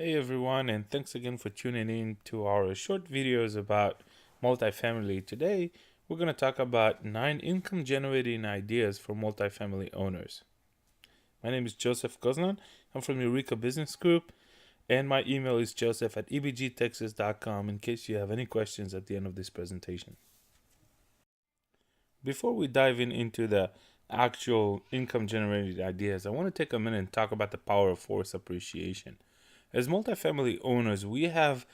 Hey everyone, and thanks again for tuning in to our short videos about multifamily. Today, we're going to talk about 9 income generating ideas for multifamily owners. My name is Joseph Gozlan. I'm from Eureka Business Group, and my email is joseph@ebgtexas.com in case you have any questions at the end of this presentation. Before we dive into the actual income generating ideas, I want to take a minute and talk about the power of force appreciation. As multifamily owners, we have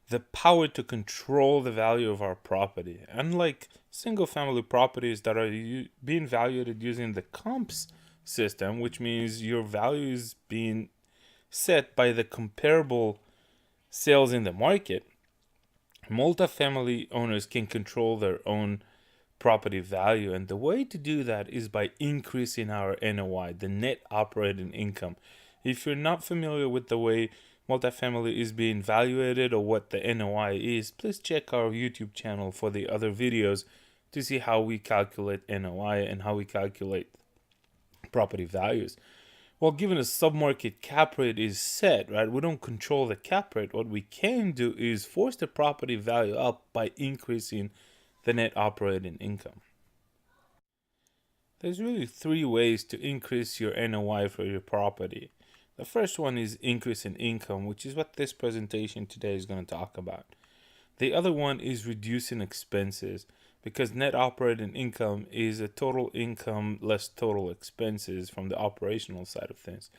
the power to control the value of our property. Unlike single family properties that are being valued using the comps system, which means your value is being set by the comparable sales in the market, multifamily owners can control their own property value. And the way to do that is by increasing our NOI, the net operating income. If you're not familiar with the way multifamily is being evaluated or what the NOI is, please check our YouTube channel for the other videos to see how we calculate NOI and how we calculate property values. Well, given a submarket cap rate is set, right, we don't control the cap rate. What we can do is force the property value up by increasing the net operating income. There's really 3 ways to increase your NOI for your property. The first one is increase in income, which is what this presentation today is going to talk about. The other one is reducing expenses, because net operating income is a total income less total expenses from the operational side of things.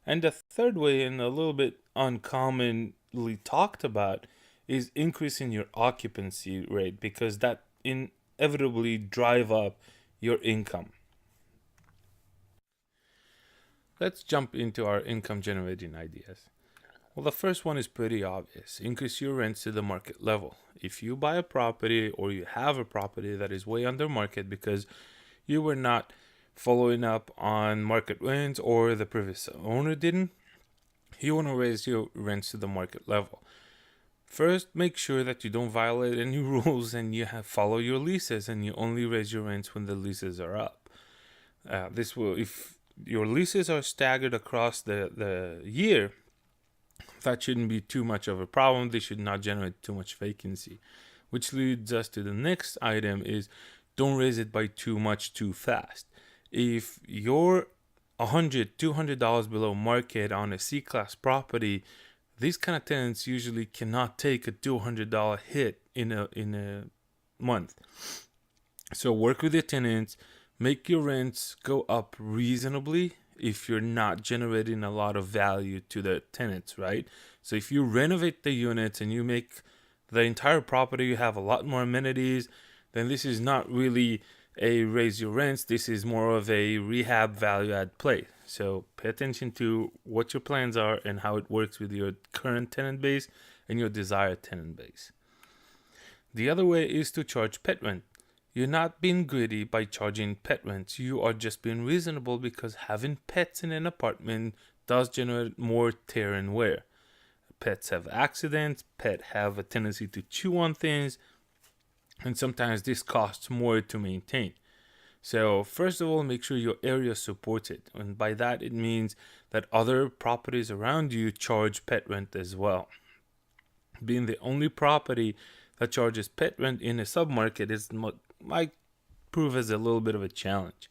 And the third way, and a little bit uncommonly talked about, is increasing your occupancy rate, because that inevitably drive up your income. Let's jump into our income generating ideas. Well, the first one is pretty obvious. Increase your rents to the market level. If you buy a property or you have a property that is way under market because you were not following up on market rents or the previous owner didn't, you want to raise your rents to the market level. First, make sure that you don't violate any rules and you follow your leases, and you only raise your rents when the leases are up. This will, if your leases are staggered across the year, that shouldn't be too much of a problem. They should not generate too much vacancy, which leads us to the next item is don't raise it by too much too fast. If you're $100-$200 below market on a C-class property, these kind of tenants usually cannot take a $200 hit in a month. So work with your tenants, make your rents go up reasonably if you're not generating a lot of value to the tenants, right? So if you renovate the units and you make the entire property, you have a lot more amenities, then this is not really a raise your rents. This is more of a rehab value add play. So pay attention to what your plans are and how it works with your current tenant base and your desired tenant base. The other way is to charge pet rent. You're not being greedy by charging pet rents. You are just being reasonable because having pets in an apartment does generate more tear and wear. Pets have accidents, pets have a tendency to chew on things, and sometimes this costs more to maintain. So first of all, make sure your area supports it. And by that, it means that other properties around you charge pet rent as well. Being the only property that charges pet rent in a submarket might prove as a little bit of a challenge.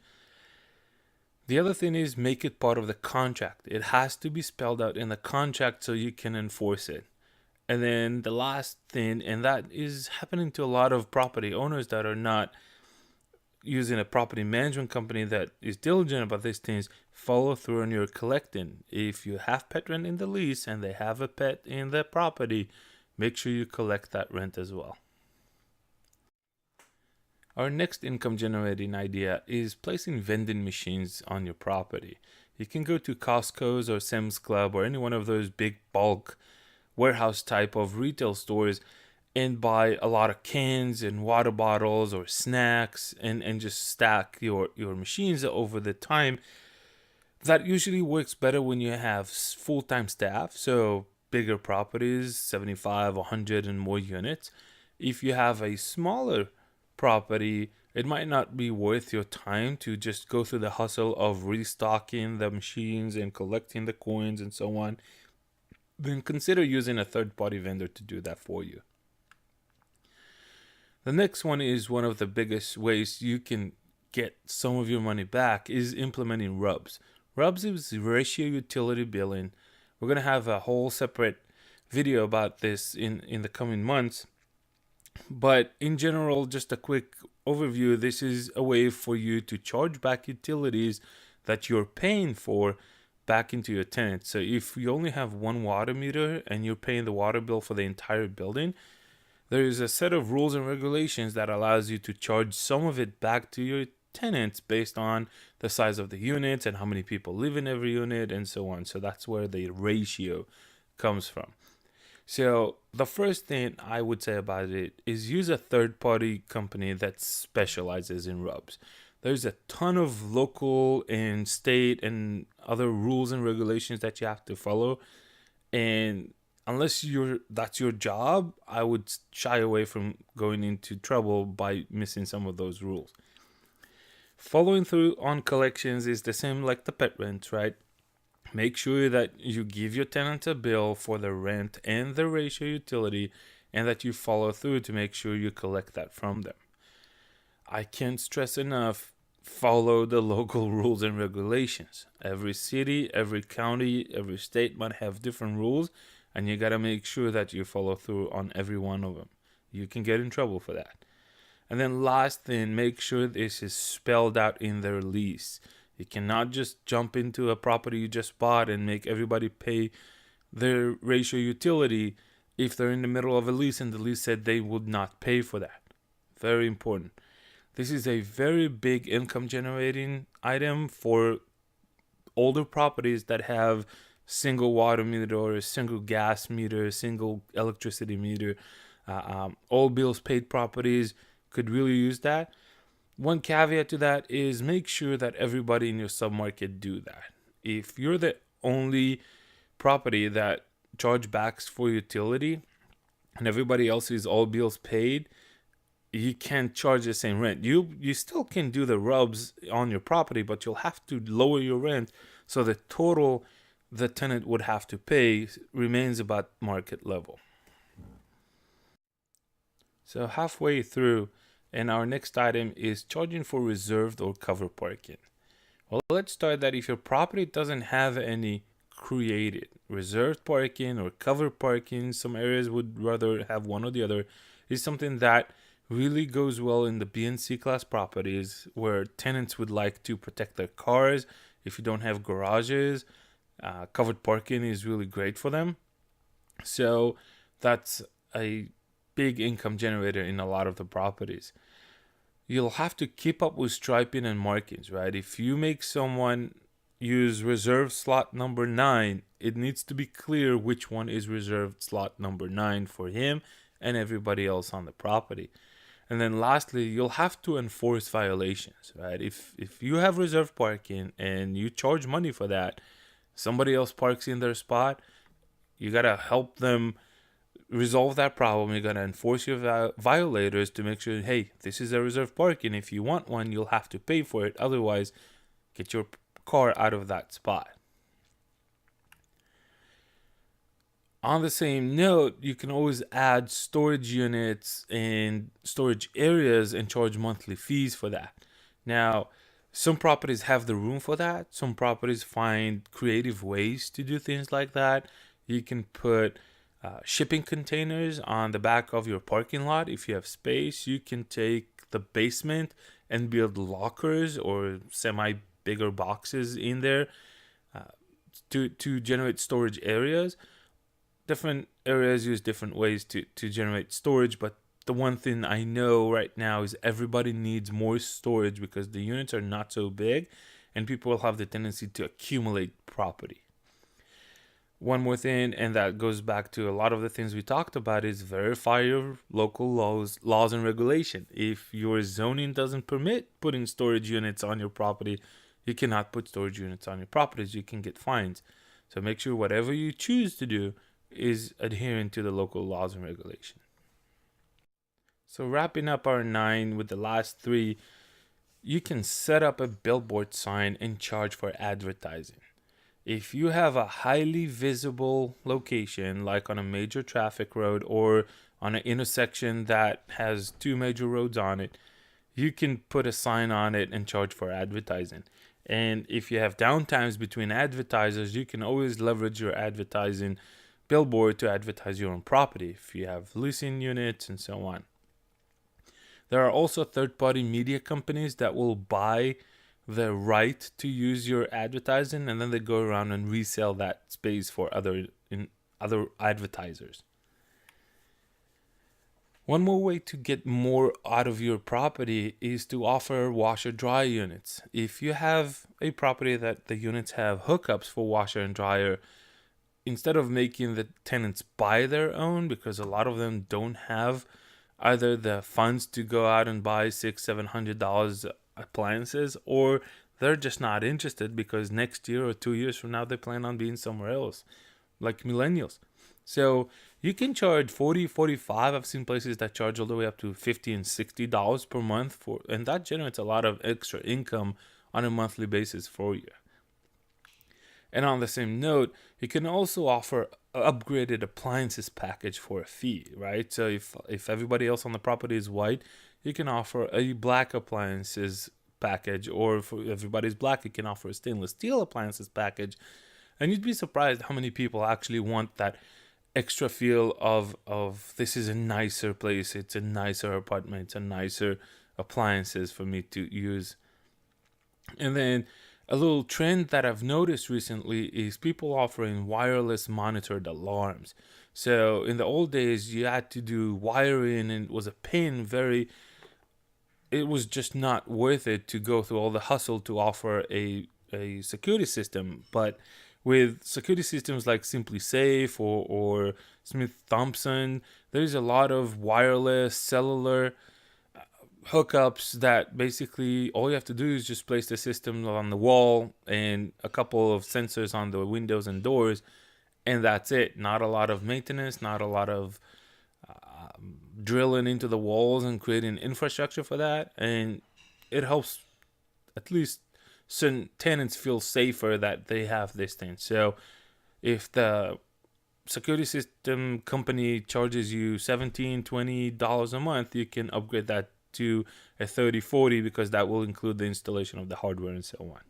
The other thing is make it part of the contract. It has to be spelled out in the contract so you can enforce it. And then the last thing, and that is happening to a lot of property owners that are not using a property management company that is diligent about these things, follow through on your collecting. If you have pet rent in the lease and they have a pet in the property, make sure you collect that rent as well. Our next income generating idea is placing vending machines on your property. You can go to Costco's or Sam's Club or any one of those big bulk warehouse type of retail stores and buy a lot of cans and water bottles or snacks and just stack your machines over the time. That usually works better when you have full-time staff, so bigger properties, 75, 100 and more units. If you have a smaller property, it might not be worth your time to just go through the hustle of restocking the machines and collecting the coins and so on. then consider using a third-party vendor to do that for you. The next one is one of the biggest ways you can get some of your money back is implementing RUBS. RUBS is ratio utility billing. We're going to have a whole separate video about this in the coming months. But in general, just a quick overview, this is a way for you to charge back utilities that you're paying for back into your tenant. So if you only have one water meter and you're paying the water bill for the entire building, there is a set of rules and regulations that allows you to charge some of it back to your tenants based on the size of the units and how many people live in every unit and so on. So that's where the ratio comes from. So the first thing I would say about it is use a third-party company that specializes in RUBS. There's a ton of local and state and other rules and regulations that you have to follow, and unless that's your job, I would shy away from going into trouble by missing some of those rules. Following through on collections is the same like the pet rent, right? Make sure that you give your tenant a bill for the rent and the ratio utility, and that you follow through to make sure you collect that from them. I can't stress enough, follow the local rules and regulations. Every city, every county, every state might have different rules, and you gotta make sure that you follow through on every one of them. You can get in trouble for that. And then last thing, make sure this is spelled out in their lease. You cannot just jump into a property you just bought and make everybody pay their ratio utility if they're in the middle of a lease and the lease said they would not pay for that. Very important. This is a very big income generating item for older properties that have single water meter or a single gas meter, single electricity meter. All bills paid properties could really use that. One caveat to that is make sure that everybody in your submarket do that. If you're the only property that charge backs for utility and everybody else is all bills paid, you can't charge the same rent. You still can do the RUBS on your property, but you'll have to lower your rent so the total the tenant would have to pay remains about market level. So halfway through, and our next item is charging for reserved or covered parking. Well, let's start that if your property doesn't have any created reserved parking or covered parking, some areas would rather have one or the other, is something that really goes well in the B and C class properties where tenants would like to protect their cars. If you don't have garages, covered parking is really great for them. So that's a big income generator in a lot of the properties. You'll have to keep up with striping and markings, right? If you make someone use reserved slot number 9, it needs to be clear which one is reserved slot number 9 for him and everybody else on the property. And then lastly, you'll have to enforce violations, right? If you have reserved parking and you charge money for that, somebody else parks in their spot, you gotta help them resolve that problem. You gotta enforce your violators to make sure, hey, this is a reserved parking. If you want one, you'll have to pay for it. Otherwise, get your car out of that spot. On the same note, you can always add storage units and storage areas and charge monthly fees for that. Now, some properties have the room for that. Some properties find creative ways to do things like that. You can put shipping containers on the back of your parking lot. If you have space, you can take the basement and build lockers or semi bigger boxes in there to generate storage areas. Different areas use different ways to generate storage, but the one thing I know right now is everybody needs more storage because the units are not so big and people will have the tendency to accumulate property. One more thing, and that goes back to a lot of the things we talked about, is verify your local laws and regulation. If your zoning doesn't permit putting storage units on your property, you cannot put storage units on your properties. You can get fines. So make sure whatever you choose to do is adhering to the local laws and regulation. So wrapping up our 9 with the last 3, you can set up a billboard sign and charge for advertising. If you have a highly visible location, like on a major traffic road or on an intersection that has two major roads on it, you can put a sign on it and charge for advertising. And if you have downtimes between advertisers, you can always leverage your advertising billboard to advertise your own property if you have leasing units and so on. There are also third-party media companies that will buy the right to use your advertising, and then they go around and resell that space for other advertisers. One more way to get more out of your property is to offer washer dryer units. If you have a property that the units have hookups for washer and dryer, instead of making the tenants buy their own, because a lot of them don't have either the funds to go out and buy $600-700 appliances, or they're just not interested because next year or 2 years from now they plan on being somewhere else, like millennials. So you can charge $40-45. I've seen places that charge all the way up to $50 and $60 per month for, and that generates a lot of extra income on a monthly basis for you. And on the same note, you can also offer an upgraded appliances package for a fee, right? So if everybody else on the property is white, you can offer a black appliances package, or if everybody's black, you can offer a stainless steel appliances package. And you'd be surprised how many people actually want that extra feel of this is a nicer place, it's a nicer apartment, it's a nicer appliances for me to use. And then a little trend that I've noticed recently is people offering wireless monitored alarms. So in the old days, you had to do wiring and it was a pain, it was just not worth it to go through all the hustle to offer a security system. But with security systems like Simply Safe or Smith Thompson, there's a lot of wireless cellular hookups that basically all you have to do is just place the system on the wall and a couple of sensors on the windows and doors, and that's it. Not a lot of maintenance, not a lot of drilling into the walls and creating infrastructure for that. And it helps at least certain tenants feel safer that they have this thing. So if the security system company charges you $17-20 a month, you can upgrade that to a 30-40 because that will include the installation of the hardware and so on.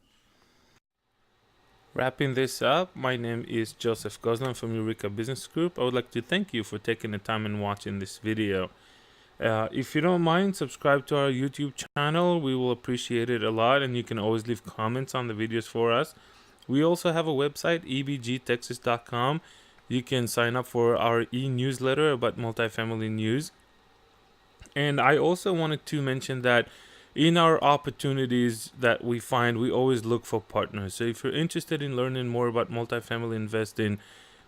Wrapping this up, my name is Joseph Goslan from Eureka Business Group. I would like to thank you for taking the time and watching this video. If you don't mind, subscribe to our YouTube channel. We will appreciate it a lot, and you can always leave comments on the videos for us. We also have a website, ebgtexas.com. You can sign up for our e-newsletter about multifamily news. And I also wanted to mention that in our opportunities that we find, we always look for partners. So if you're interested in learning more about multifamily investing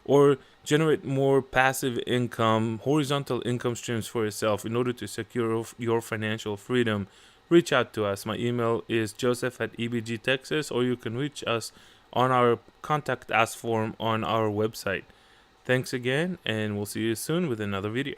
or generate more passive income, horizontal income streams for yourself in order to secure your financial freedom, reach out to us. My email is joseph@ebgtexas, or you can reach us on our Contact Us form on our website. Thanks again, and we'll see you soon with another video.